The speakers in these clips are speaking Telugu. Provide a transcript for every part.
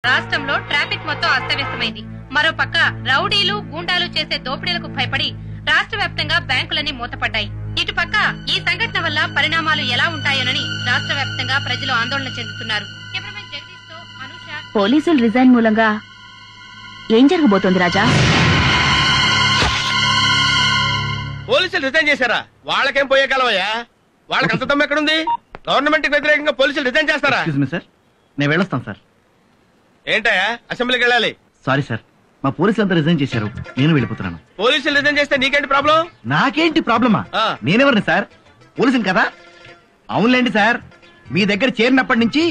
రాష్ట్రంలో ట్రాఫిక్ మొత్తం అస్తవ్యస్తమైంది. మరోపక్క రౌడీలు గూండాలు చేసే దోపిడీలకు భయపడి రాష్ట్ర వ్యాప్తంగా బ్యాంకులన్నీ మూతపడ్డాయి. ఇటుపక్క ఈ సంఘటన వల్ల పరిణామాలు ఎలా ఉంటాయోనని రాష్ట్ర వ్యాప్తంగా ప్రజలు ఆందోళన చెందుతున్నారు. పోలీసులు రిజైన్ మూలంగా ఏం జరగబోతోంది రాజా? పోలీసులు రిజైన్ చేశారా? వాళ్ళకేం పోయే కాలమయ్యా? వాళ్ళకి అంత దమ్ము ఎక్కడుంది? గవర్నమెంట్ కి వ్యతిరేకంగా పోలీసులు రిజైన్ చేస్తారా? సార్ నేను వెళ్ళొస్తాను సార్. ఏంటయ్యా అసెంబ్లీకి వెళ్ళాలి? సారీ సార్, మా పోలీసులు అంతా రిజైన్ చేశారు, నేను వెళ్ళిపోతున్నాను. పోలీసులు రిజైన్ చేస్తే నీకేంటి ప్రాబ్లం? నాకేంటి ప్రాబ్లమా? నేనెవరిని సార్? పోలీసుని కదా. అవునులేండి సార్, మీ దగ్గర చేరినప్పటి నుంచి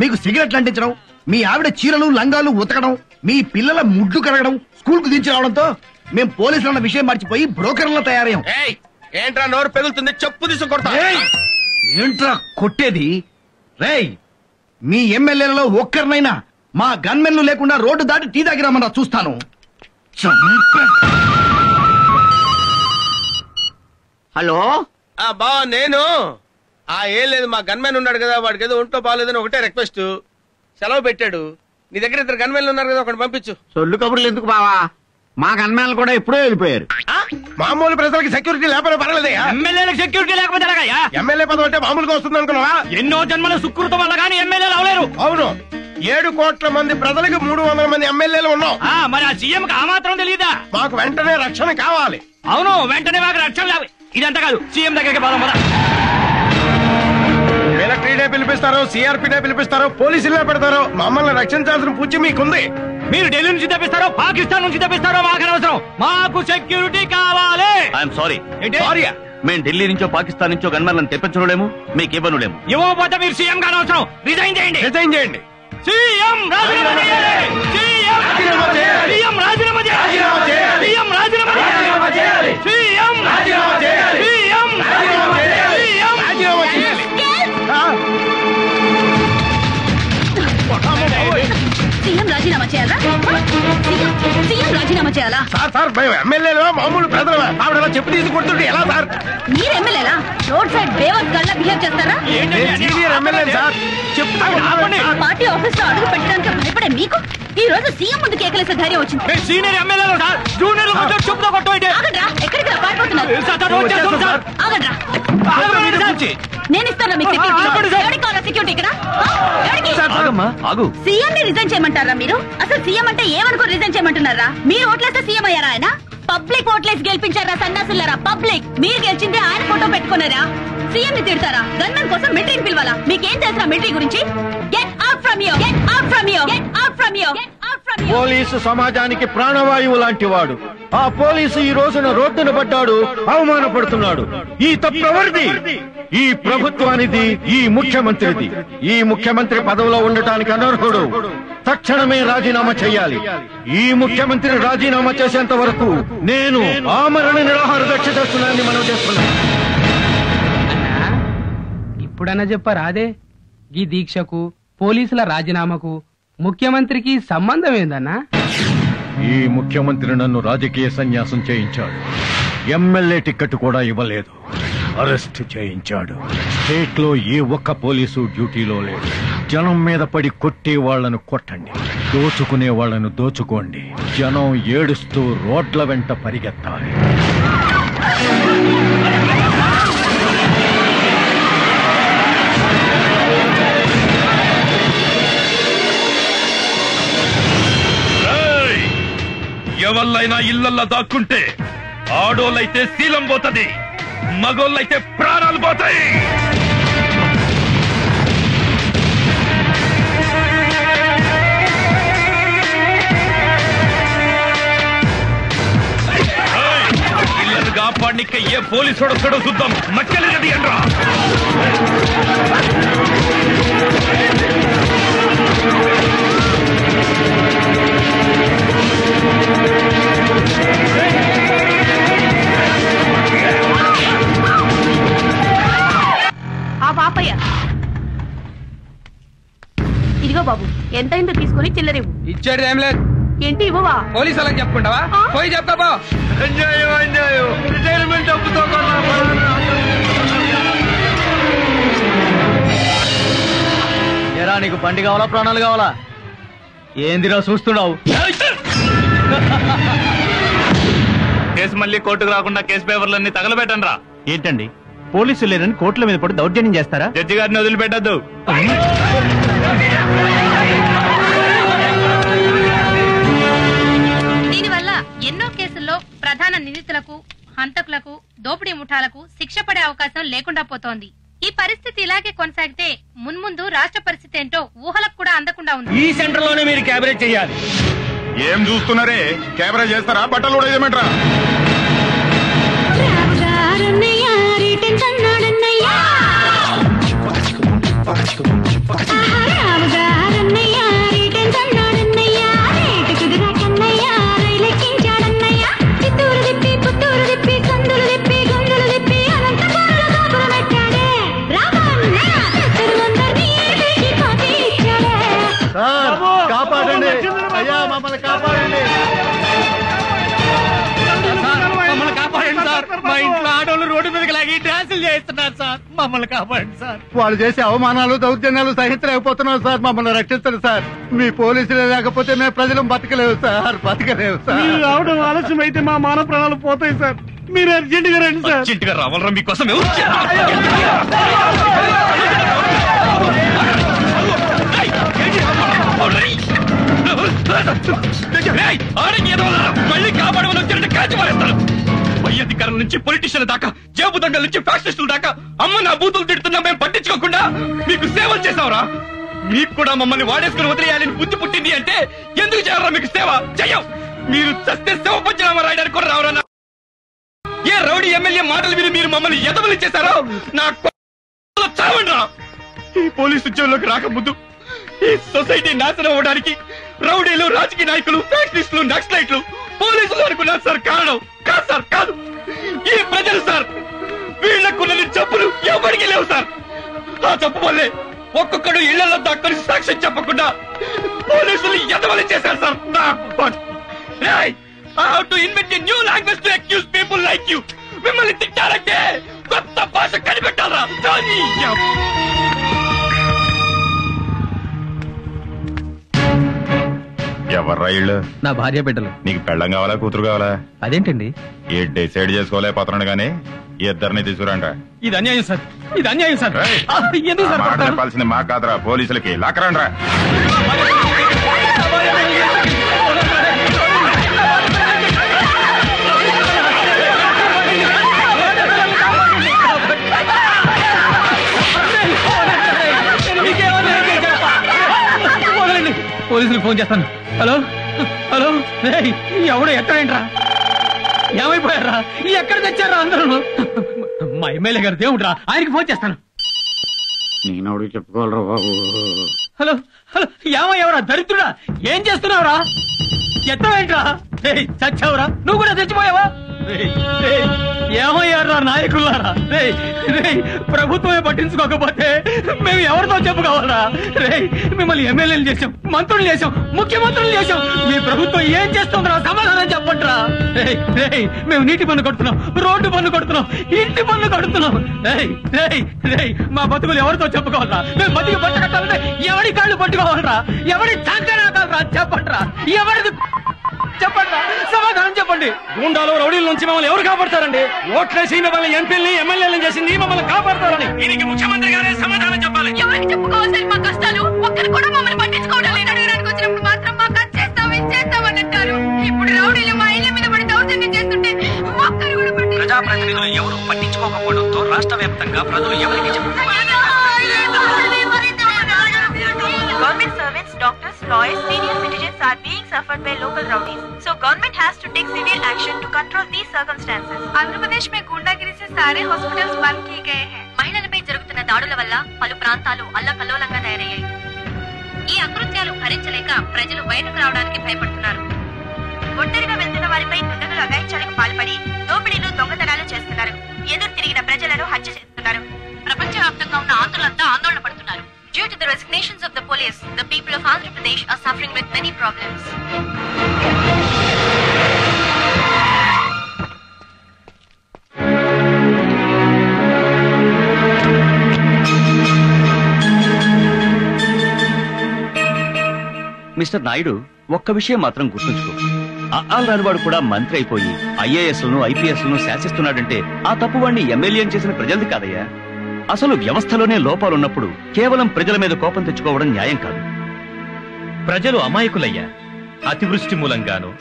మీకు సిగరెట్లు అంటించడం, మీ ఆవిడ చీరలు లంగాలు ఉతకడం, మీ పిల్లల ముడ్లు కడగడం, స్కూల్ కు దించి రావడంతో మేము పోలీసులు అన్న విషయం మర్చిపోయి బ్రోకర్లా తయారయ్యాం. ఏంట్రా నోరు పెగులుతుంది? చెప్పు తీసుకొడతా. ఏంట్రా కొట్టేది? రేయ్, మీ ఎమ్మెల్యేలలో ఒక్కరినైనా మా గన్మెన్లు లేకుండా రోడ్డు దాటి టీ దగ్గరమన్నా చూస్తాను. హలో బా, నేను ఏం లేదు, మా గన్మెన్ ఉన్నాడు కదా, వాడికి ఏదో ఒంట్లో బాగాలేదని ఒకటే రిక్వెస్ట్. సెలవు పెట్టాడు. నీ దగ్గర ఇద్దరు గన్మెన్లు ఉన్నారు కదా, ఒకటి పంపించు. సొల్లు కబుర్లు ఎందుకు బావా? మా గన్మెన్లు కూడా ఎప్పుడో వెళ్ళిపోయారు. మామూలు ప్రజలకి సెక్యూరిటీ లేకపోతే పర్వాలేదయ్యా. ఎమ్మెల్యేలకు సెక్యూరిటీ లేకపోతే ఎమ్మెల్యే పదం అంటే మామూలుగా వస్తుంది అనుకున్నావా? ఎన్నో జన్మల సుకృతం వల్ల కానీ ఎమ్మెల్యేలు అవలేరు. అవును, 7 కోట్ల మంది ప్రజలకు 300 మంది ఎమ్మెల్యేలు ఉన్నాం. మరి ఆ సీఎం కి ఆ మాత్రం తెలియదా? మాకు వెంటనే రక్షణ కావాలి. అవును, వెంటనే మాకు రక్షణ కావాలి. ఇదంతా కాదు, సీఎం దగ్గరికి పోదాం కదా. మిలిటరీనే పిలిపిస్తారు, సిఆర్పీనే పిలిపిస్తారు, పోలీసులనే పెడతారు. మమ్మల్ని రక్షించాల్సిన పూచి మీకుంది. మీరు ఢిల్లీ నుంచి తెప్పిస్తారో పాకిస్తాన్ నుంచి తెప్పిస్తారో మాకు అనవసరం, మాకు సెక్యూరిటీ కావాలి. I'm sorry. మేము ఢిల్లీ నుంచో పాకిస్తాన్ నుంచో గన్మెన్లను తెప్పించలేము, మీకు ఇవ్వనులేము. ఇవ్వకపోతే మీరు సీఎం గా అనవసరం, రిజైన్ చేయండి. రిజైన్ చేయండి. సీఎం రాజీనామా చేయాలి. సీఎం రాజీనామా చేయాలి. సీఎం రాజీనామా చేయాలి. సీఎం రాజీనామా చేయాలి. సీఎం రాజీనామా చేయాలి. సీఎం రాజీనామా చేయాలి. సీఎం రాజీనామా చేయాలి. సీఎం రాజీనామా చేయాలా? సీఎం రాజీనామా చేయాలా? సార్ మేము ఎమ్మెల్యేలు మామూలు ప్రజలమే. ఆవిడ చెప్పు తీసి కొడుతుంటే ఎలా సార్? మీరు ఎమ్మెల్యేలా? రోడ్ సైడ్ బేవత్ గల్లా బిహేవ్ చేస్తారా? సీనియర్ ఎమ్మెల్యే సార్, చెప్తా. పార్టీ ఆఫీస్ లో అడుగు పెట్టడానికి భయపడే మీకు ఈ రోజు సీఎం ముందు కేకలేసే ధైర్యం వచ్చింది. సీనియర్ ఎమ్మెల్యేలు సార్, జూనియర్ చెప్తా కొట్టు. ఆగండ్రా, ఎక్కడికి పారిపోతున్నారు? ఆగండ్రా, నేను ఇస్తాను మీకు సెక్యూరిటీ ఇక్కడ. సీఎం ని రిజైన్ చేయమంటారా మీరు? అసలు సీఎం అంటే ఏమనుకో రిజైన్ చేయమంటున్నారా? మీరు ఓట్లేస్తే సీఎం అయ్యారా ఆయన? పబ్లిక్ ఓట్లేసి గెలిపించారా సన్నాసులారా? పబ్లిక్ మీరు గెలిచిందే ఆయన ఫోటో పెట్టుకున్నారా? సీఎం ని తిడతారా? గన్మెన్ కోసం మిలిటరీని పిలవాలా? మీకేం తెలుసా మిలిటరీ గురించి? Get out from here, get out from here, get out from here, get out from here. Police సమాజానికి ప్రాణవాయువు లాంటి వాడు. ఆ పోలీసు ఈ రోజున రోడ్డున పడ్డాడు, అవమానపడుతున్నాడు. ఈ తప్పెవరిది? ఈ ప్రభుత్వానిది, ఈ ముఖ్యమంత్రిది. ఈ ముఖ్యమంత్రి పదవిలో ఉండటానికి అనర్హుడు. తక్షణమే రాజీనామా చేయాలి. ఈ ముఖ్యమంత్రి రాజీనామా చేసేంత వరకు నేను ఆమరణ నిరాహార దీక్ష చేస్తున్నానని మనం చేస్తున్నాం. ఇప్పుడన్నా చెప్పారా అదే? ఈ దీక్షకు పోలీసుల రాజీనామాకు ముఖ్యమంత్రికి సంబంధం ఏందన్నా? ఈ ముఖ్యమంత్రి నన్ను రాజకీయ సన్యాసం చేయించాడు. ఎమ్మెల్యే టికెట్ కూడా ఇవ్వలేదు, అరెస్ట్ చేయించాడు. స్టేట్ లో ఏ ఒక్క పోలీసు డ్యూటీలో లేడు. జనం మీద పడి కొట్టే వాళ్లను కొట్టండి, దోచుకునే వాళ్లను దోచుకోండి. జనం ఏడుస్తూ రోడ్ల వెంట పరిగెత్తాలి. ఎవళ్ళైనా ఇళ్లల్లో దాక్కుంటే ఆడోళ్ళైతే శీలం పోతుంది, మగోళ్ళైతే ప్రాణాలు పోతాయి. ఇళ్ళను కాపాడిక ఏ పోలీసు వస్తాడో చూద్దాం. మక్కలు గది అండ్రా. పాపయ్య, ఇదిగో బాబు, ఎంతైందో తీసుకుని చిల్లరేవు. ఇచ్చాడు ఏం లేదు. ఏంటి ఇవ్వవా? పోలీసు వాళ్ళకి చెప్పుకుంటావా? పోయి చెప్తా. అన్యాయం, అన్యాయం. రిటైర్మెంట్ డబ్బుతో నీకు బండి కావాలా, ప్రాణాలు కావాలా? ఏందిరా చూస్తున్నావు? కేసు మళ్ళీ కోర్టుకు రాకుండా కేసు పేపర్లన్నీ తగలబెట్టండి రా. ఏంటండి పోలీసులు లేరని కోర్టుల మీద పడి దౌర్జన్యం చేస్తారా? జడ్జి గారిని వదిలిపెట్టద్దు. దీనివల్ల ఎన్నో కేసుల్లో ప్రధాన నిందితులకు, హంతకులకు, దోపిడీ ముఠాలకు శిక్ష పడే అవకాశం లేకుండా పోతోంది. ఈ పరిస్థితి ఇలాగే కొనసాగితే మున్ముందు రాష్ట్ర పరిస్థితి ఏంటో ఊహలకు కూడా అందకుండా ఉంది. ఈ సెంటర్ లోనే మీరు క్యాబినెట్ చేయాలి. ఏం చూస్తున్నారే? కెమెరా చేస్తారా? బట్టలు కూడా ఏమంటారా? కాపాడండి అయ్యా, మమ్మల్ని కాపాడండి. మమ్మల్ని కాపాడండి సార్. మా ఇంట్లో ఆడవాళ్ళు రోడ్డు మీదకి లాగి డ్యాన్సులు చేస్తున్నారు సార్. మమ్మల్ని కాపాడండి సార్. వాళ్ళు చేసే అవమానాలు, దౌర్జన్యాలు సహించలేకపోతున్నాం సార్. మమ్మల్ని రక్షించండి సార్. మీ పోలీసులు లేకపోతే మేము ప్రజలు బతకలేవు సార్, బతకలేవు సార్. రావడం ఆలస్యం అయితే మా మానవ ప్రాణాలు పోతాయి సార్. మీరు అర్జెంట్ గా రండి సార్. అర్జెంట్ గా రావాలరా మీకోసం. మళ్ళీ కాపాడమని వచ్చినట్టు కాల్చి మారేస్తారు. పై అధికారుల నుంచి పొలిటీషియన్ల దాకా, జేబు దొంగల నుంచి ఫ్యాక్షనిస్టుల దాకా అమ్మ నా బూతులు తిడుతున్నా మేము పట్టించుకోకుండా మీకు సేవలు చేసావురా. మీకు కూడా మమ్మల్ని వాడేసుకుని వదిలేయాలని బుద్ధి పుట్టింది అంటే ఎందుకు చేయాలరా మీకు సేవ? చెయ్యం. మీరు చస్తే సేవ పంచనామా రాయడానికి కూడా రావరా? ఏ రౌడీ ఎమ్మెల్యే మాటలు విని మీరు మమ్మల్ని ఎదవలు చేశారో నా చావండ్రా. ఈ పోలీసు ఉద్యోగంలోకి రాకముందు ఈ సొసైటీ నాశనం అవ్వడానికి రౌడీలు, రాజకీయ నాయకులు, ఫ్యాక్షనిస్టులు, నక్సలైట్లు, పోలీసులు అనుకున్నారు సార్. కారణం కాదు సార్, కాదు. ఈ ప్రజలు సార్. వీళ్లకున్న జబ్బులు ఎవరికి లేవు సార్. ఆ జబ్బు వల్లే ఒక్కొక్కడు ఇళ్లలో దాక్కుని సాక్ష్యం చెప్పకుండా పోలీసులు ఎదవలు చేశారు sir. I have to invent a new language to accuse people like you. మిమ్మల్ని తిట్టాలంటే కొత్త భాష కనిపెట్టాలా? ఎవర్రా ఇళ్ళు? నా భార్య బిడ్డలు. నీకు పెళ్ళం కావాలా, కూతురు కావాలా? అదేంటండి? ఏ డిసైడ్ చేసుకోలేకపోతున్నాడు గానీ ఇద్దరిని తీసుకురండ్రా. ఇది అన్యాయం సార్, ఇది అన్యాయం సార్. ఏయ్, ఎందుకు సార్ మాట కొడతారు? చెప్పాల్సింది మా కాదురా, పోలీసులకి. లాక్కరండ్రా. పోలీసులకు ఫోన్ చేస్తాను. హలో హలో, ఎవడో ఎక్కడేంట్రా? ఏమైపోయారా? ఎక్కడ తెచ్చారా అందరూ? మా ఎమ్మెల్యే గారు దేవుడ్రా, ఆయనకి ఫోన్ చేస్తాను. నేను చెప్పుకోవాలరా బాబు. హలో హలో, ఏమయ్యావరా దరిద్రుడా? ఏం చేస్తున్నావురా? ఎత్తవేంట్రా? చచ్చావురా? నువ్వు కూడా చచ్చిపోయావా? ఏమయ్యారా నాయకులారా? ప్రభుత్వమే పట్టించుకోకపోతే మేము ఎవరితో చెప్పుకోవాలరా? మిమ్మల్ని ఎమ్మెల్యేలు చేశాం, మంత్రులు చేశాం, ముఖ్యమంత్రులు చేశాం. మీ ప్రభుత్వం ఏం చేస్తుందిరా? సమాధానం చెప్పండిరా. మేము నీటి పన్ను కడుతున్నాం, రోడ్డు పన్ను కడుతున్నాం, ఇంటి పన్ను కడుతున్నాం. మా బతుకులు ఎవరితో చెప్పుకోవాలరా? మేము బతికి బట్ట కట్టాలంటే ఎవరి కాళ్ళు పట్టుకోవాలరా? ఎవరి చంకరాకాలరా? చెప్పండిరా. ఎవరిది చెప్పండి, సమాధానం చెప్పండి. గుండాలు, రౌడీల నుంచి మమ్మల్ని ఎవరు కాపాడతారండి? ఓట్లేసి మిమ్మల్ని ఎంపీలని, ఎమ్మెల్యేలను చేసింది మమ్మల్ని కాపాడతారని దీనికి ముఖ్యమంత్రి గారే సమాధానం చెప్పాలి. ఎవరికి చెప్పుకోవాలి మా కష్టాలు? ఒక్కరు కూడా మమ్మల్ని పట్టించుకోవడం లేదు. అడగడానికి వచ్చినప్పుడు మాత్రం మాకు అది చేస్తాం, ఇది చేస్తామని అంటారు. ఇప్పుడు రౌడీలు మా ఇళ్ల మీద పడి దౌర్జన్యం చేస్తుంటే ఒక్కరు కూడా ప్రజాప్రతినిధులు ఎవరు పట్టించుకోకపోవడంతో రాష్ట్ర వ్యాప్తంగా ప్రజలు ఎవరికి Government servants, doctors, lawyers, senior citizens are being suffered by local rowdies. So government has to take severe action to control these circumstances. Andhra Pradesh में गुंडागिरी से सारे हॉस्पिटल्स बंद किए गए हैं. మహిళలపై జరుగుతున్న దాడుల వల్ల పలు ప్రాంతాలు అల్లకల్లోలంగా తయారయ్యాయి. ఈ అకృత్యాలు భరించలేక ప్రజలు బయటకు రావడానికి భయపడుతున్నారు. ఒంటరిగా వెళ్తున్న వారిపై దుండగులు అగాయించాలకు పాల్పడి దోపిడీలు, దొంగతనాలు చేస్తున్నారు. ఎదురు తిరిగిన ప్రజలను హత్య చేస్తున్నారు. ప్రపంచవ్యాప్తంగా ఉన్న ఆంధ్రులంతా ఆందోళన పడుతున్నారు. Due to the resignations of the police, the people of Andhra Pradesh are suffering with many problems. Mister Naidu, ఒక్క విషయం మాత్రం గుర్తుంచుకో. రానివాడు కూడా మంత్రి అయిపోయి ఐఏఎస్లను ఐపీఎస్లను శాసిస్తున్నాడంటే ఆ తప్పు వాడిని ఎమ్మెల్యే చేసిన ప్రజలది కాదయ్యా. అసలు వ్యవస్థలోనే లోపాలున్నప్పుడు కేవలం ప్రజల మీద కోపం తెచ్చుకోవడం న్యాయం కాదు. ప్రజలు అమాయకులయ్యా. అతివృష్టి మూలంగానో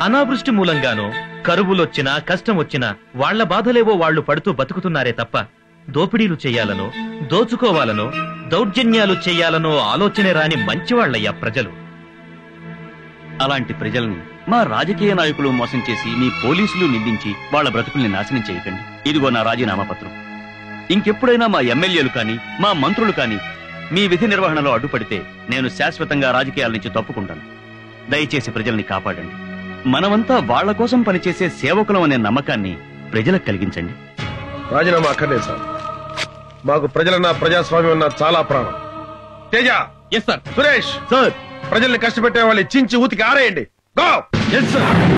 అనావృష్టి మూలంగానో కరువులొచ్చినా కష్టం వచ్చినా వాళ్ల బాధలేవో వాళ్లు పడుతూ బతుకుతున్నారే తప్ప దోపిడీలు చెయ్యాలనో దోచుకోవాలనో దౌర్జన్యాలు చెయ్యాలనో ఆలోచనే రాని మంచివాళ్లయ్యా ప్రజలు. అలాంటి ప్రజల్ని మా రాజకీయ నాయకులు మోసం చేసి మీ పోలీసులు నిందించి వాళ్ల బ్రతుకుల్ని నాశనం చేయకండి. ఇదిగో నా రాజీనామా పత్రం. ఇంకెప్పుడైనా మా ఎమ్మెల్యేలు కాని మా మంత్రులు కాని మీ విధి నిర్వహణలో అడ్డుపడితే నేను శాశ్వతంగా రాజకీయాల నుంచి తప్పుకుంటాను. దయచేసి ప్రజల్ని కాపాడండి. మనమంతా వాళ్ల కోసం పనిచేసే సేవకులం అనే నమ్మకాన్ని ప్రజలకు కలిగించండి. రాజీనామా అక్కర్లేదు సార్. మాకు ప్రజలన్నా ప్రజాస్వామ్యం అన్నా చాలా ప్రాణం. Teja, yes sir. Suresh sir, ప్రజల్ని కష్టపెట్టే వాళ్ళు చించి ఊతికి ఆరేయండి. గో. Yes sir.